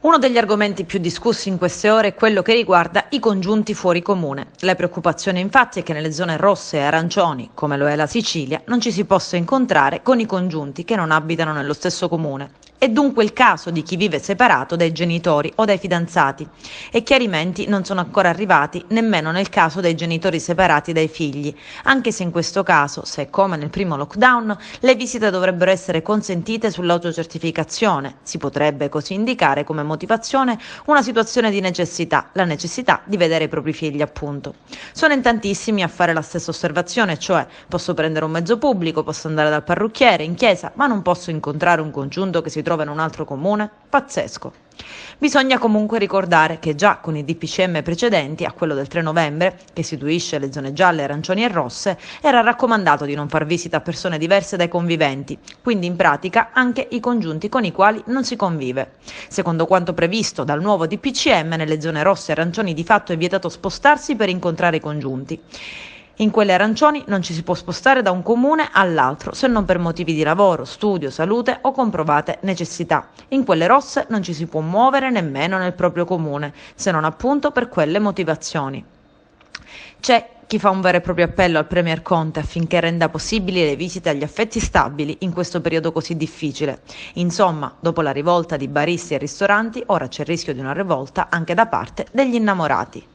Uno degli argomenti più discussi in queste ore è quello che riguarda i congiunti fuori comune. La preoccupazione infatti è che nelle zone rosse e arancioni, come lo è la Sicilia, non ci si possa incontrare con i congiunti che non abitano nello stesso comune. È dunque il caso di chi vive separato dai genitori o dai fidanzati e chiarimenti non sono ancora arrivati nemmeno nel caso dei genitori separati dai figli, anche se in questo caso, se come nel primo lockdown, le visite dovrebbero essere consentite sull'autocertificazione. Si potrebbe così indicare come motivazione una situazione di necessità, la necessità di vedere i propri figli appunto. Sono in tantissimi a fare la stessa osservazione, cioè posso prendere un mezzo pubblico, posso andare dal parrucchiere, in chiesa, ma non posso incontrare un congiunto che si trova in un altro comune? Pazzesco. Bisogna comunque ricordare che già con i DPCM precedenti, a quello del 3 novembre, che istituisce le zone gialle, arancioni e rosse, era raccomandato di non far visita a persone diverse dai conviventi, quindi in pratica anche i congiunti con i quali non si convive. Secondo quanto previsto dal nuovo DPCM, nelle zone rosse e arancioni di fatto è vietato spostarsi per incontrare i congiunti. In quelle arancioni non ci si può spostare da un comune all'altro se non per motivi di lavoro, studio, salute o comprovate necessità. In quelle rosse non ci si può muovere nemmeno nel proprio comune, se non appunto per quelle motivazioni. C'è chi fa un vero e proprio appello al Premier Conte affinché renda possibili le visite agli affetti stabili in questo periodo così difficile. Insomma, dopo la rivolta di baristi e ristoranti, ora c'è il rischio di una rivolta anche da parte degli innamorati.